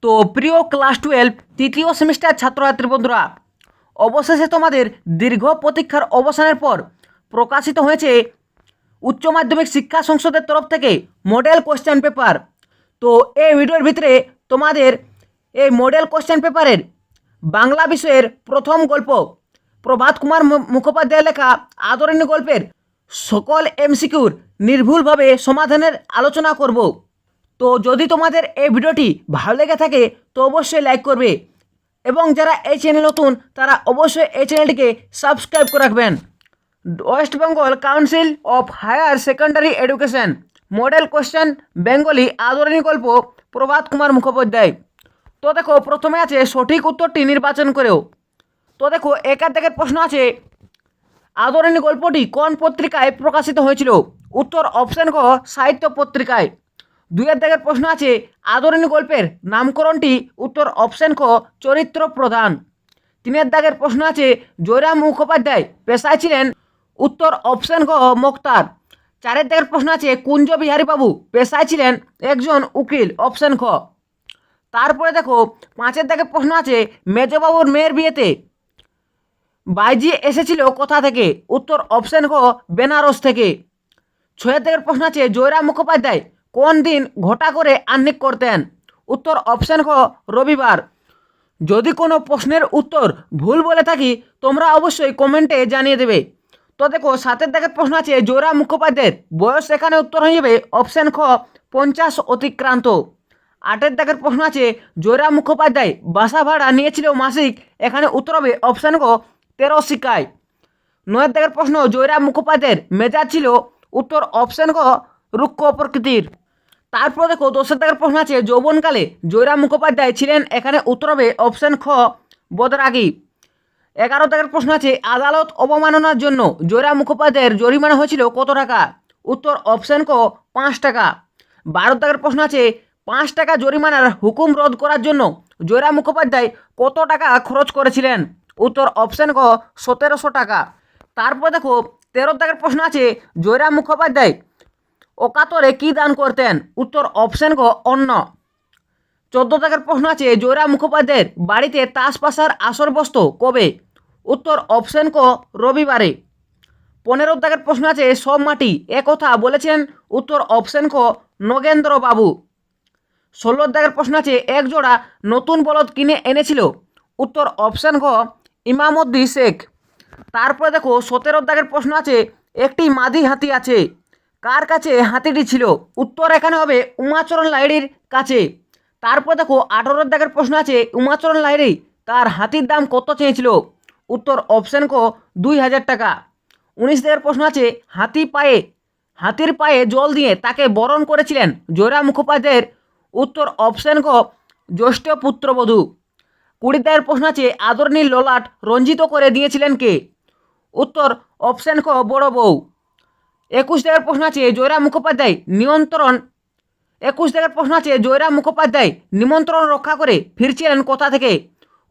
তো প্রিয় ক্লাস 12 তৃতীয় সেমিস্টার ছাত্রছাত্রী বন্ধুরা, অবশেষে তোমাদের দীর্ঘ প্রতীক্ষার অবসানের পর প্রকাশিত হয়েছে উচ্চ মাধ্যমিক শিক্ষা সংসদের তরফ থেকে মডেল কোশ্চেন পেপার। তো এই ভিডিওর ভিতরে তোমাদের এই মডেল কোশ্চেন পেপারের বাংলা বিষয়ের প্রথম গল্প প্রভাত কুমার মুখোপাধ্যায়ের লেখা আদরিণী গল্পের সকল এমসিকিউর নির্ভুলভাবে সমাধানের আলোচনা করব। তো যদি তোমাদের এই ভিডিওটি ভালো লেগে থাকে তো অবশ্যই লাইক করবে এবং যারা এই চ্যানেল নতুন তারা অবশ্যই এই চ্যানেলটিকে সাবস্ক্রাইব করে রাখবেন। West Bengal Council of Higher Secondary Education model question Bengali Adarini গল্প প্রভাত কুমার মুখোপাধ্যায়। তো দেখো, প্রথমে আছে সঠিক উত্তরটি নির্বাচন করেও। তো দেখো, একার দাগের প্রশ্ন আছে আদরিণী গল্পটি কোন পত্রিকায় প্রকাশিত হয়েছিল? উত্তর অপশন ক সাহিত্য পত্রিকায়। দুইয়ের দাগের প্রশ্ন আছে আদরিণী গল্পের নামকরণটি? উত্তর অপশন ক চরিত্র প্রধান। তিনের দাগের প্রশ্ন আছে জয়রাম মুখোপাধ্যায় পেশায় ছিলেন? উত্তর অপশন ক মোক্তার। চারের দাগের প্রশ্ন আছে কুঞ্জ বিহারীবাবু পেশায় ছিলেন একজন উকিল? অপশন খ। তারপরে দেখো, পাঁচের দাগের প্রশ্ন আছে মেজবাবুর মেয়ের বিয়েতে বাইজি এসেছিল কোথা থেকে? উত্তর অপশন ক বেনারস থেকে। ছয়ের দাগের প্রশ্ন আছে জয়রাম মুখোপাধ্যায় কোন দিন ঘটা করে আহ্নিক করতেন? উত্তর অপশন খ রবিবার। যদি কোনো প্রশ্নের উত্তর ভুল বলে থাকি তোমরা অবশ্যই কমেন্টে জানিয়ে দেবে। তো দেখো, সাতের দাগের প্রশ্ন আছে জয়রাম মুখোপাধ্যায়ের বয়স এখানে উত্তর হয়ে যাবে অপশন খ 50 অতিক্রান্ত। আটের দাগের প্রশ্ন আছে জয়রাম মুখোপাধ্যায় বাসা ভাড়া নিয়েছিল মাসিক? এখানে উত্তর হবে অপশন ক 13 শিকায়। নয়ের দাগের প্রশ্ন জয়রাম মুখোপাধ্যায়ের মেজাজ ছিল? উত্তর অপশন ক রুক্ষ প্রকৃতির। তারপর দেখো, দশের দাগের প্রশ্ন আছে যৌবনকালে জয়রাম মুখোপাধ্যায় ছিলেন? এখানে উত্তর হবে অপশন খ বদরাগী। 11 দাগের প্রশ্ন আছে আদালত অবমাননার জন্য জয়রাম মুখোপাধ্যায়ের জরিমানা হয়েছিল কত টাকা? উত্তর অপশন ক 5 টাকা। 12 দাগের প্রশ্ন আছে 5 টাকা জরিমানার হুকুম রদ করার জন্য জয়রাম মুখোপাধ্যায় কত টাকা খরচ করেছিলেন? উত্তর অপশন ক 1700 টাকা। তারপর দেখো, 13 দাগের প্রশ্ন আছে জয়রাম মুখোপাধ্যায় অকাতরে কি দান করতেন? উত্তর অপশন ক অন্ন। 14 দাগের প্রশ্ন আছে জয়রাম মুখোপাধ্যায়ের বাড়িতে তাস পাশার আসর বসত কবে? উত্তর অপশন ক রবিবারে। 15 দাগের প্রশ্ন আছে সব মাটি একথা বলেছেন? উত্তর অপশন ক নগেন্দ্র বাবু। 16 দাগের প্রশ্ন আছে এক জোড়া নতুন বলদ কিনে এনেছিল? উত্তর অপশন ক ইমামউদ্দিন শেখ। তারপরে দেখো, 17 দাগের প্রশ্ন আছে একটি মাদি হাতি আছে, কার কাছে হাতিটি ছিল? উত্তর এখানে হবে উমাচরণ লাহিড়ীর কাছে। তারপর দেখো, 18 দাগের প্রশ্ন আছে উমাচরণ লাহিড়ী তার হাতির দাম কত চেয়েছিল? উত্তর অপশন ক 2000 টাকা। 19 দাগের প্রশ্ন আছে হাতির পায়ে জল দিয়ে তাকে বরণ করেছিলেন জয়রাম মুখোপাধ্যায়ের? উত্তর অপশন ক জ্যৈষ্ঠ পুত্রবধূ। 20 দাগের প্রশ্ন আছে আদরিণীর ললাট রঞ্জিত করে দিয়েছিলেন কে? উত্তর অপশন ক বড় বউ। 21 দাগের প্রশ্ন আছে জয়রাম মুখোপাধ্যায় নিমন্ত্রণ রক্ষা করে ফিরছিলেন কোথা থেকে?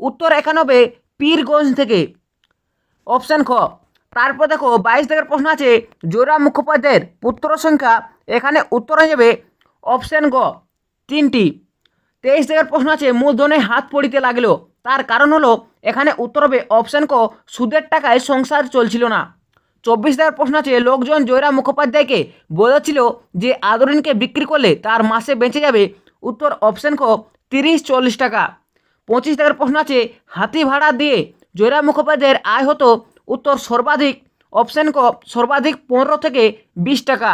উত্তর এখানে হবে পীরগঞ্জ থেকে। অপশন খ। তারপর দেখো, 22 দাগের প্রশ্ন আছে জয়রাম মুখোপাধ্যায়ের পুত্র সংখ্যা? এখানে উত্তর হয়ে যাবে অপশন গ 3টি। 23 দাগের প্রশ্ন আছে মূলধনে হাত পড়িতে লাগলো, তার কারণ হলো? এখানে উত্তর হবে অপশন ক সুদের টাকায় সংসার চলছিল না। 24 দাগের প্রশ্ন আছে লোকজন জয়রাম মুখোপাধ্যায়কে বলেছিল যে আদরিণীকে বিক্রি করলে তার মাসে বেঁচে যাবে? উত্তর অপশন ক 30-40 টাকা। 25 দাগের প্রশ্ন আছে হাতি ভাড়া দিয়ে জয়রাম মুখোপাধ্যায়ের আয় হতো? উত্তর সর্বাধিক অপশন ক সর্বাধিক 15 থেকে 20 টাকা।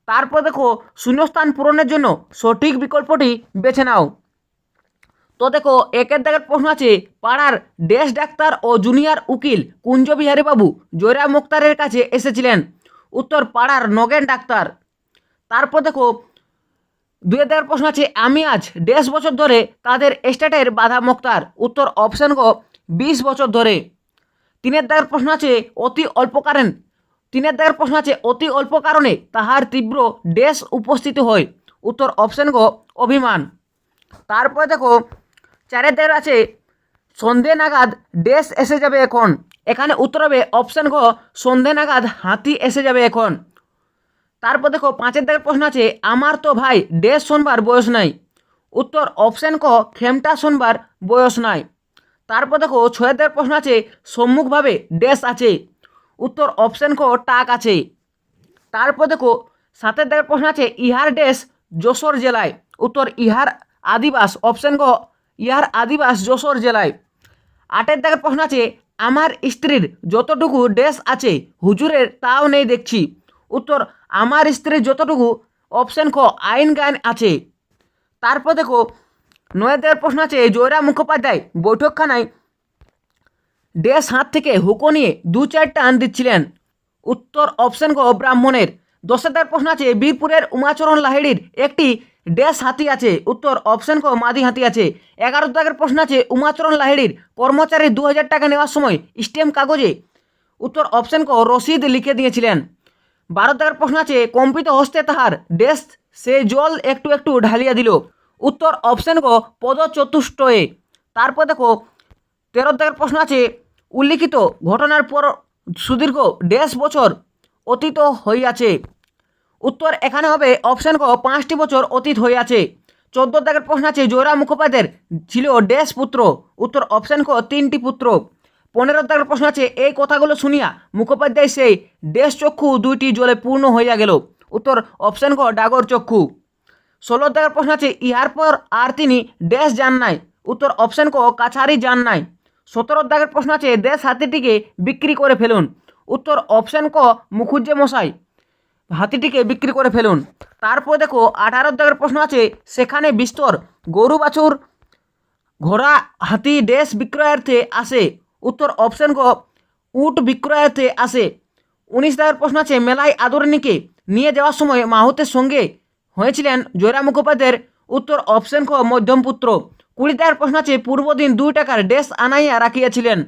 তারপর দেখো, শূন্যস্থান পূরণের জন্য সঠিক বিকল্পটি বেছে নাও। তো দেখো, একের দাগের প্রশ্ন আছে পাড়ার ড্যাশ ডাক্তার ও জুনিয়র উকিল কুঞ্জ বিহারীবাবু জয়রাম মুক্তারের কাছে এসেছিলেন? উত্তর পাড়ার নগেন ডাক্তার। তারপর দেখো, দুয়ের দাগের প্রশ্ন আছে আমি আজ ড্যাশ বছর ধরে তাদের এস্টেটের বাধা মুক্তার? উত্তর অপশন ক 20 বছর ধরে। তিনের দাগের প্রশ্ন আছে অতি অল্প কারণে তাহার তীব্র ড্যাশ উপস্থিত হয়? উত্তর অপশন ক অভিমান। তারপরে দেখো, চারের দাগের আছে সন্ধে নাগাদ ড্যাশ এসে যাবে এখন? এখানে উত্তর হবে অপশন ক সন্ধে নাগাদ হাতি এসে যাবে এখন। তারপর দেখো, 5এর দাগের প্রশ্ন আছে আমার তো ভাই ড্যাশ শোনবার বয়স নাই? উত্তর অপশন ক খেমটা শোনবার বয়স নাই। তারপর দেখো 6 দাগের প্রশ্ন আছে সম্মুখভাবে ড্যাশ আছে। উত্তর অপশন ক টাক আছে। তারপর দেখো 7 দাগের প্রশ্ন আছে ইহার ড্যাশ যশোর জেলায়। উত্তর ইহার আদিবাস। অপশন ক ইহার আদিবাস যশোর জেলায়। 8 দাগের প্রশ্ন আছে আমার স্ত্রীর যতটুকু ড্যাশ আছে হুজুরের তাও নেই দেখছি। উত্তর আমার স্ত্রীর যতটুকু অপশন ক আইন জ্ঞান আছে। তারপর দেখো 9 দাগের প্রশ্ন আছে জয়রাম মুখোপাধ্যায় বৈঠকখানায় ড্যাশ হাত থেকে হুঁকো নিয়ে 2-4 টান দিচ্ছিলেন। উত্তর অপশন ক ব্রাহ্মণের। 10 দাগের প্রশ্ন আছে বীরপুরের উমাচরণ লাহিড়ির একটি ড্যাশ হাতি আছে। উত্তর অপশন ক মাদি হাতি আছে। 11 দাগের প্রশ্ন আছে উমাচরণ লাহিড়ির কর্মচারী 2000 টাকা নেওয়ার সময় স্ট্যাম্প কাগজে উত্তর অপশন ক রসিদ লিখে দিয়েছিলেন। 12 দাগের প্রশ্ন আছে কম্পিত হস্তে তাহার ড্যাশ সে জল একটু একটু ঢালিয়া দিল। উত্তর অপশন ক পদচতুষ্টয়ে। তারপর দেখো 13 দাগের প্রশ্ন আছে উল্লিখিত ঘটনার পর সুদীর্ঘ ড্যাশ বছর অতীত হইয়াছে। উত্তর এখানে হবে অপশন ক 5টি বছর অতীত হইয়াছে। 14 দাগের প্রশ্ন আছে জয়রাম মুখোপাধ্যায়ের ছিল ড্যাশ পুত্র। উত্তর অপশন ক 3টি পুত্র। 15 দাগের প্রশ্ন আছে এই কথাগুলো শুনিয়া মুখোপাধ্যায় সেই ড্যাশ চক্ষু 2টি জলে পূর্ণ হইয়া গেল। উত্তর অপশন ক ডাগর চক্ষু। 16 দাগের প্রশ্ন আছে ইহার পর আর তিনি ড্যাশ যান নাই। উত্তর অপশন ক কাছারি যান নাই। 17 দাগের প্রশ্ন আছে ড্যাশ হাতিটিকে বিক্রি করে ফেলুন। উত্তর অপশন ক মুখুজ্জে মশাই হাতিটিকে বিক্রি করে ফেলুন। তারপর দেখো 18 দাগের প্রশ্ন আছে সেখানে বিস্তর গরু বাছুর ঘোড়া হাতি ড্যাশ বিক্রয়ার্থে আসে। উত্তর অপশন ক উট বিক্রয়ার্থে আসে। 19 দাগের প্রশ্ন আছে মেলায় আদরিণীকে নিয়ে যাওয়ার সময় মাহুতের সঙ্গে হয়েছিলেন জয়রাম মুখোপাধ্যায়ের। উত্তর অপশন খ মধ্যমপুত্র। 20 দাগের প্রশ্ন আছে পূর্বদিন 2 টাকার ড্যাশ আনাইয়া রাখিয়াছিলেন।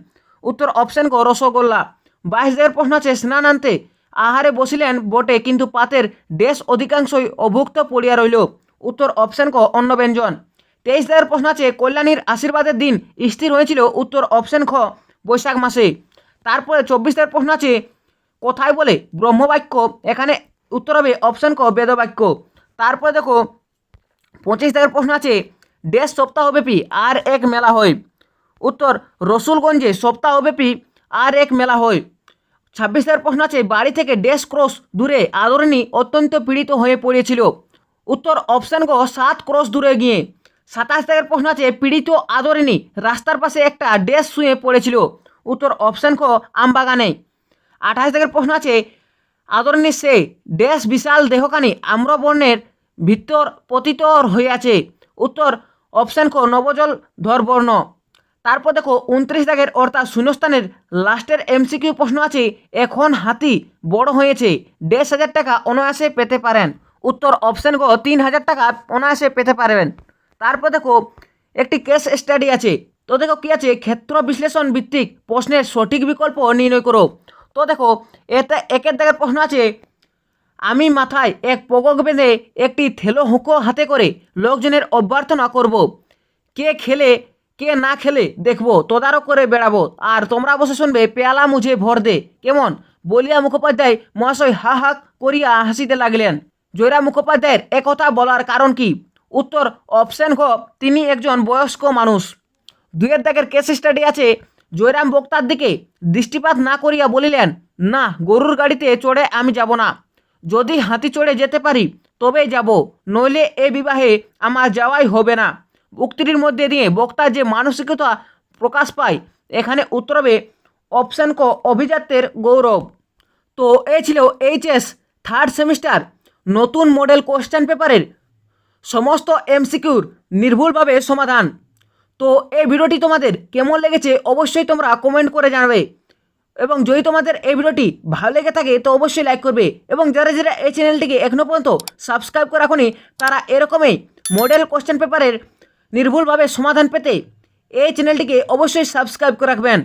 উত্তর অপশন ক রসগোল্লা। 22 দাগের প্রশ্ন আছে স্নানান্তে আহারে বসিলেন বটে কিন্তু পাতের ড্যাশ অধিকাংশই অভুক্ত পড়িয়া রইল। উত্তর অপশন ক অন্নব্যঞ্জন। 23 দাগের প্রশ্ন আছে কল্যাণীর আশীর্বাদের দিন স্থির হয়েছিল। উত্তর অপশন খ বৈশাখ মাসে। তারপরে 24 দাগের প্রশ্ন আছে কোথায় বলে ব্রহ্মবাক্য। এখানে উত্তর হবে অপশন ক বেদবাক্য। তারপরে দেখো 25 দাগের প্রশ্ন আছে ড্যাশ সপ্তাহব্যাপী আর এক মেলা হয়। উত্তর রসুলগঞ্জে সপ্তাহব্যাপী আর এক মেলা হয়। 26 দাগের প্রশ্ন আছে বাড়ি থেকে ড্যাশ ক্রস দূরে আদরিণী অত্যন্ত পীড়িত হয়ে পড়েছিল। উত্তর অপশন ক 7 ক্রস দূরে গিয়ে। 27 দাগের প্রশ্ন আছে পীড়িত আদরিণী রাস্তার পাশে একটা ড্যাশ শুয়ে পড়েছিল। উত্তর অপশন ক আমবাগানে। 28 দাগের প্রশ্ন আছে আদরিণী সে ড্যাশ বিশাল দেহখানি আম্রবর্ণের ভিতর পতিত হইয়াছে। উত্তর অপশন ক নবজল ধরবর্ণ। তারপর দেখো 29 দাগের অর্থাৎ শূন্যস্থানের লাস্টের এমসিকিউ প্রশ্ন আছে এখন হাতি বড় হয়েছে ড্যাশ হাজার টাকা অনায়াসে পেতে পারেন। উত্তর অপশন ক 3000 টাকা অনায়াসে পেতে পারবেন। তারপর দেখো একটি কেস স্টাডি আছে। তো দেখো কি আছে ক্ষেত্র বিশ্লেষণ ভিত্তিক প্রশ্নের সঠিক বিকল্প নির্ণয় করো। তো দেখো এতে 1 দাগের প্রশ্ন আছে আমি মাথায় এক পগক বেঁধে একটি থেলো হুঁকো হাতে করে লোকজনের অভ্যর্থনা করব। কে খেলে কে না খেলে দেখবো তদারক করে বেড়াবো আর তোমরা বসে শুনবে পেয়ালা মুঝে ভর দে কেমন বলিয়া মুখোপাধ্যায় মহাশয় হা হা করিয়া হাসিতে লাগলেন। জয়রাম মুখোপাধ্যায়ের একথা বলার কারণ কি। উত্তর অপশন খ তিনি একজন বয়স্ক মানুষ। 2 দাগের কেস স্টাডি আছে জয়রাম বক্তার দিকে দৃষ্টিপাত না করিয়া বলিলেন না গরুর গাড়িতে চড়ে আমি যাব না, যদি হাতি চড়ে যেতে পারি তবেই যাব, নইলে এ বিবাহে আমার যাওয়াই হবে না। উক্তিটির মধ্যে দিয়ে বক্তার যে মানসিকতা প্রকাশ পায় এখানে উত্তর হবে অপশন ক অভিজাত্যের গৌরব। তো এই ছিল এইচএস 3rd সেমিস্টার নতুন মডেল কোশ্চেন পেপারের সমস্ত এমসিকিউর নির্ভুলভাবে সমাধান। তো এই ভিডিওটি তোমাদের কেমন লেগেছে অবশ্যই তোমরা কমেন্ট করে জানাবে এবং যদি তোমাদের এই ভিডিওটি ভালো লেগে থাকে তো অবশ্যই লাইক করবে এবং যারা যারা এই চ্যানেলটিকে এখনও পর্যন্ত সাবস্ক্রাইব করে রাখোনি তারা এরকমই মডেল কোশ্চেন পেপারের নির্ভুলভাবে সমাধান পেতে এই চ্যানেলটিকে অবশ্যই সাবস্ক্রাইব করে রাখবেন।